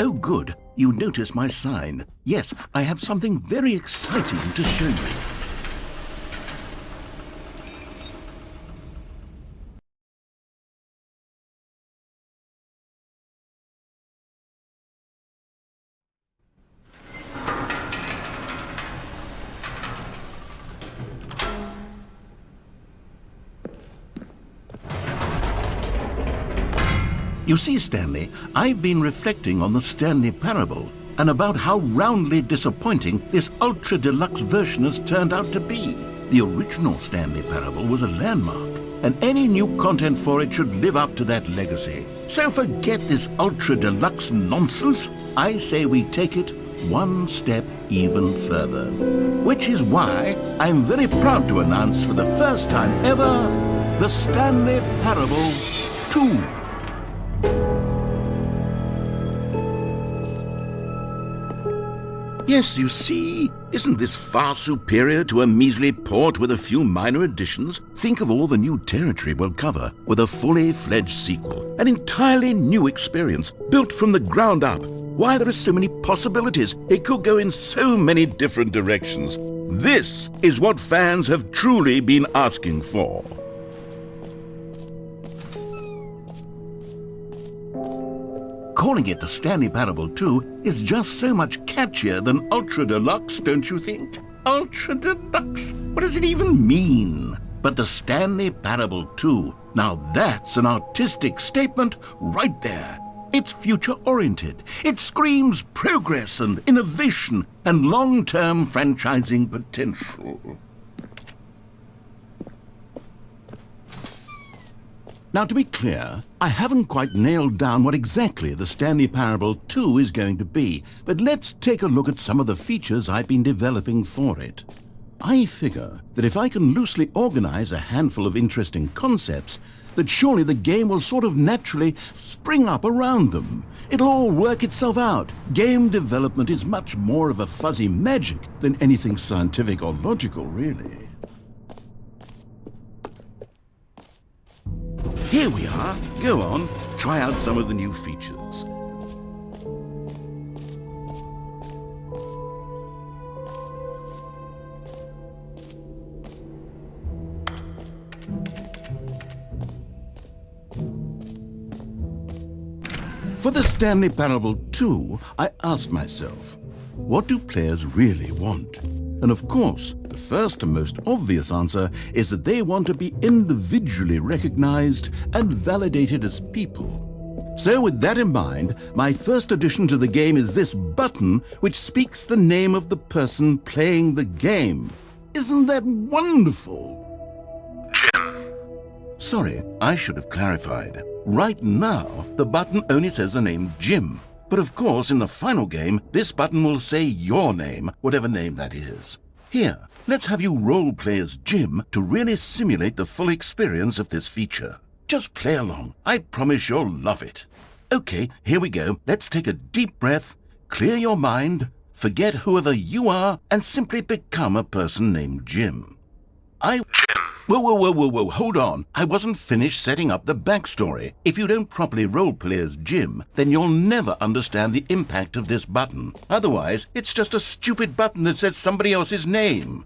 Oh, good. You notice my sign. Yes, I have something very exciting to show you. You see, Stanley, I've been reflecting on the Stanley parable and about how roundly disappointing this ultra deluxe version has turned out to be. The original Stanley parable was a landmark, and any new content for it should live up to that legacy. So forget this ultra deluxe nonsense. I say we take it one step even further. Which is why I'm very proud to announce for the first time ever, the Stanley Parable 2. Yes, you see, isn't this far superior to a measly port with a few minor additions? Think of all the new territory we'll cover with a fully fledged sequel, an entirely new experience, built from the ground up. Why, there are so many possibilities. It could go in so many different directions. This is what fans have truly been asking for. Calling it the Stanley Parable 2 is just so much catchier than Ultra Deluxe, don't you think? Ultra Deluxe? What does it even mean? But the Stanley Parable 2, now that's an artistic statement right there. It's future-oriented. It screams progress and innovation and long-term franchising potential. Now, to be clear, I haven't quite nailed down what exactly the Stanley Parable 2 is going to be, but let's take a look at some of the features I've been developing for it. I figure that if I can loosely organize a handful of interesting concepts, that surely the game will sort of naturally spring up around them. It'll all work itself out. Game development is much more of a fuzzy magic than anything scientific or logical, really. Here we are. Go on, try out some of the new features. For the Stanley Parable 2, I asked myself, what do players really want? And of course, the first and most obvious answer is that they want to be individually recognized and validated as people. So with that in mind, my first addition to the game is this button which speaks the name of the person playing the game. Isn't that wonderful? Sorry, I should have clarified. Right now, the button only says the name Jim. But of course, in the final game, this button will say your name, whatever name that is. Here, let's have you role-play as Jim to really simulate the full experience of this feature. Just play along. I promise you'll love it. Okay, here we go. Let's take a deep breath, clear your mind, forget whoever you are, and simply become a person named Jim. Whoa, hold on. I wasn't finished setting up the backstory. If you don't properly roleplay as Jim, then you'll never understand the impact of this button. Otherwise, it's just a stupid button that says somebody else's name.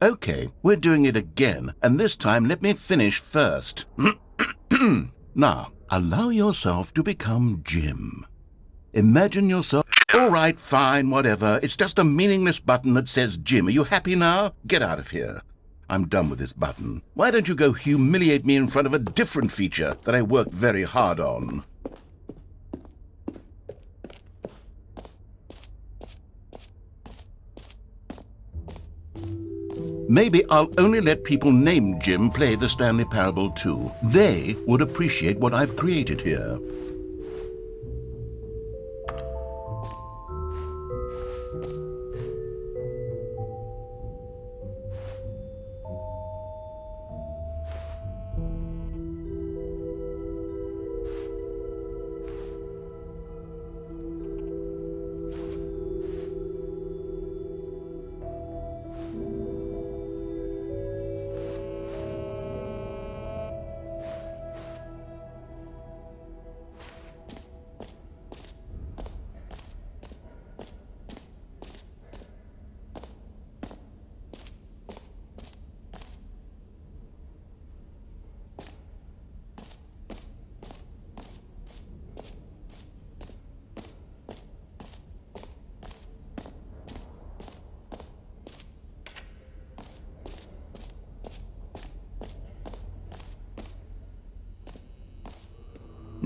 Okay, we're doing it again, and this time let me finish first. Now, allow yourself to become Jim. Imagine yourself... All right, fine, whatever. It's just a meaningless button that says Jim. Are you happy now? Get out of here. I'm done with this button. Why don't you go humiliate me in front of a different feature that I worked very hard on? Maybe I'll only let people named Jim play the Stanley Parable 2. They would appreciate what I've created here.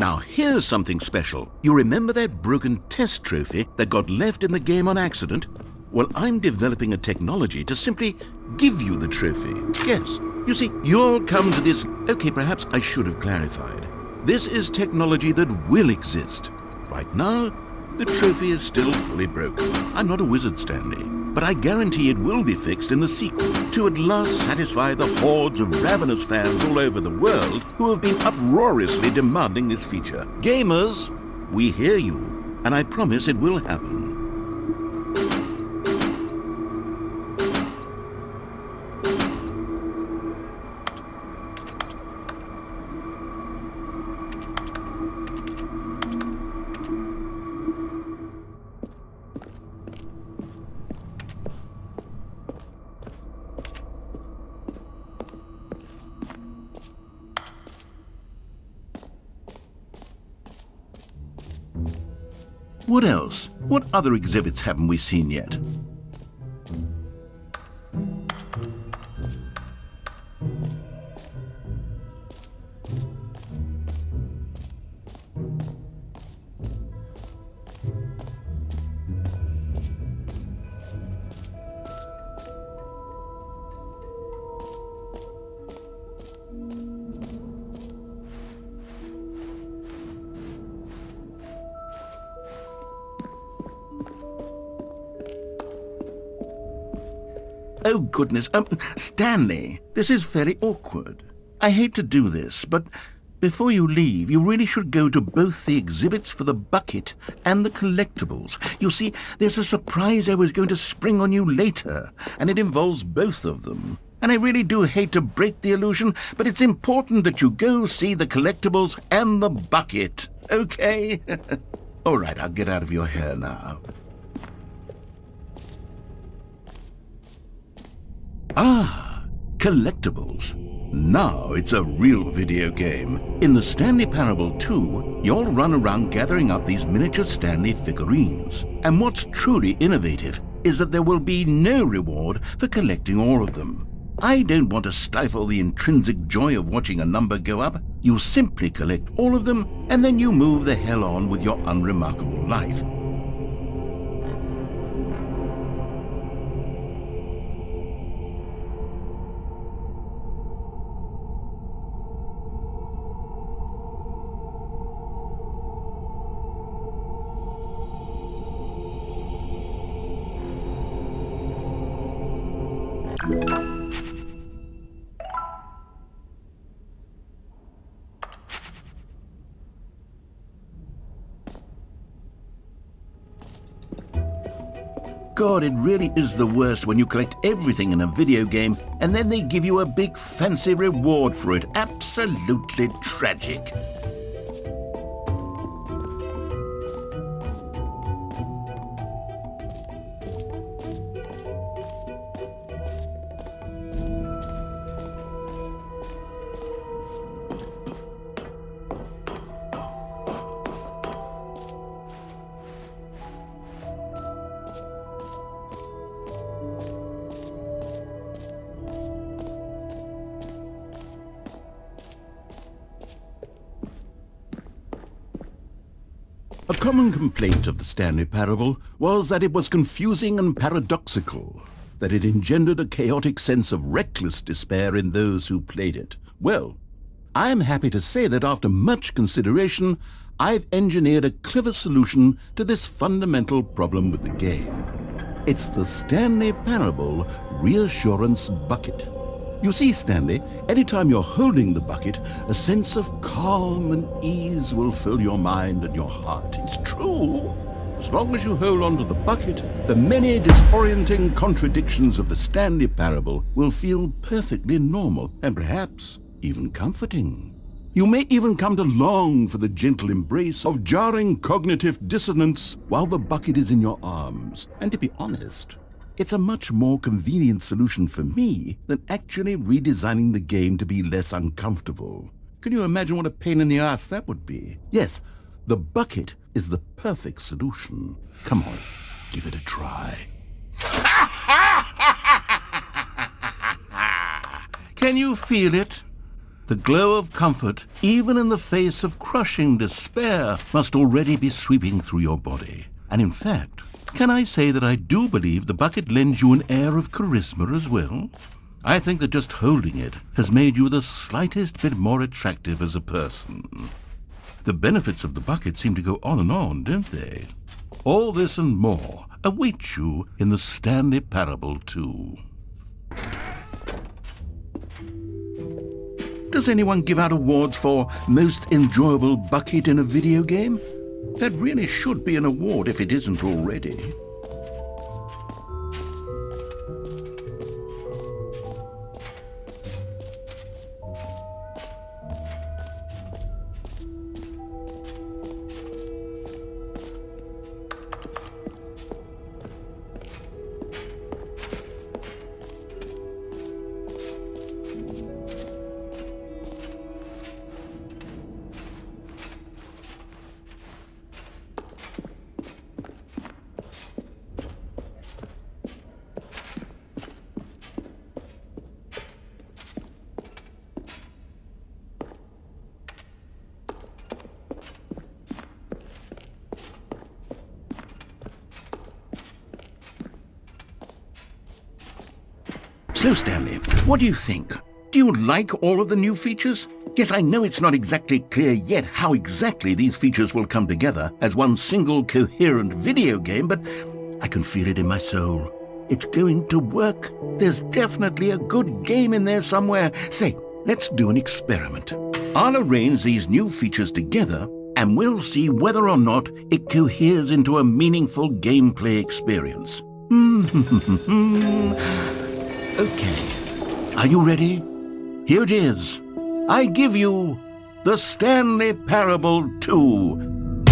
Now here's something special. You remember that broken test trophy that got left in the game on accident? Well, I'm developing a technology to simply give you the trophy. Yes, you see, you'll come to this... Okay, perhaps I should have clarified. This is technology that will exist. Right now, the trophy is still fully broken. I'm not a wizard, Stanley, but I guarantee it will be fixed in the sequel to at last satisfy the hordes of ravenous fans all over the world who have been uproariously demanding this feature. Gamers, we hear you, and I promise it will happen. What else? What other exhibits haven't we seen yet? Oh, goodness. Stanley, this is very awkward. I hate to do this, but before you leave, you really should go to both the exhibits for the bucket and the collectibles. You see, there's a surprise I was going to spring on you later, and it involves both of them. And I really do hate to break the illusion, but it's important that you go see the collectibles and the bucket, okay? All right, I'll get out of your hair now. Ah, collectibles. Now it's a real video game. In the Stanley Parable 2, you'll run around gathering up these miniature Stanley figurines. And what's truly innovative is that there will be no reward for collecting all of them. I don't want to stifle the intrinsic joy of watching a number go up. You simply collect all of them, and then you move the hell on with your unremarkable life. God, it really is the worst when you collect everything in a video game and then they give you a big fancy reward for it. Absolutely tragic. A common complaint of the Stanley Parable was that it was confusing and paradoxical, that it engendered a chaotic sense of reckless despair in those who played it. Well, I am happy to say that after much consideration, I've engineered a clever solution to this fundamental problem with the game. It's the Stanley Parable Reassurance Bucket. You see, Stanley, anytime you're holding the bucket, a sense of calm and ease will fill your mind and your heart. It's true. As long as you hold on to the bucket, the many disorienting contradictions of the Stanley Parable will feel perfectly normal and perhaps even comforting. You may even come to long for the gentle embrace of jarring cognitive dissonance while the bucket is in your arms. And to be honest, it's a much more convenient solution for me than actually redesigning the game to be less uncomfortable. Can you imagine what a pain in the ass that would be? Yes, the bucket is the perfect solution. Come on, give it a try. Can you feel it? The glow of comfort, even in the face of crushing despair, must already be sweeping through your body. And in fact, can I say that I do believe the bucket lends you an air of charisma as well? I think that just holding it has made you the slightest bit more attractive as a person. The benefits of the bucket seem to go on, don't they? All this and more await you in the Stanley Parable 2. Does anyone give out awards for most enjoyable bucket in a video game? That really should be an award if it isn't already. So, Stanley, what do you think? Do you like all of the new features? Yes, I know it's not exactly clear yet how exactly these features will come together as one single coherent video game, but I can feel it in my soul. It's going to work. There's definitely a good game in there somewhere. Say, let's do an experiment. I'll arrange these new features together, and we'll see whether or not it coheres into a meaningful gameplay experience. Okay, are you ready? Here it is. I give you the Stanley Parable 2.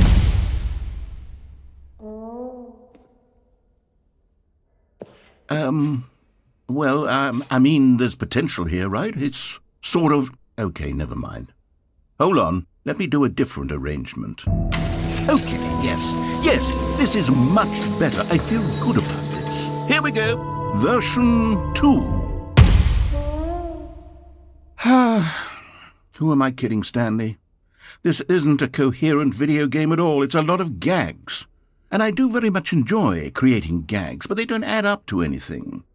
I mean, there's potential here, right? It's sort of... Okay, never mind. Hold on, let me do a different arrangement. Okay, yes, this is much better. I feel good about this. Here we go. Version 2. Who am I kidding, Stanley? This isn't a coherent video game at all. It's a lot of gags. And I do very much enjoy creating gags, but they don't add up to anything.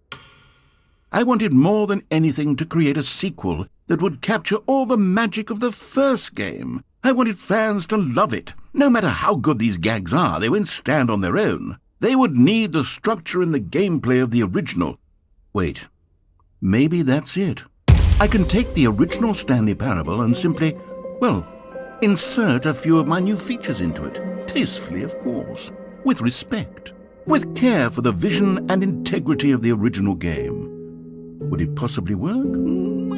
I wanted more than anything to create a sequel that would capture all the magic of the first game. I wanted fans to love it. No matter how good these gags are, they won't stand on their own. They would need the structure and the gameplay of the original. Wait, maybe that's it. I can take the original Stanley Parable and simply, well, insert a few of my new features into it. Tastefully, of course. With respect. With care for the vision and integrity of the original game. Would it possibly work?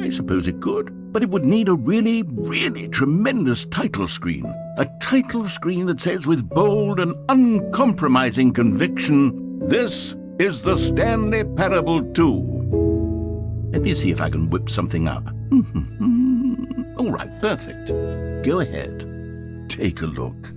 I suppose it could. But it would need a really, really tremendous title screen. A title screen that says with bold and uncompromising conviction, "This is the Stanley Parable 2. Let me see if I can whip something up. All right, perfect. Go ahead. Take a look.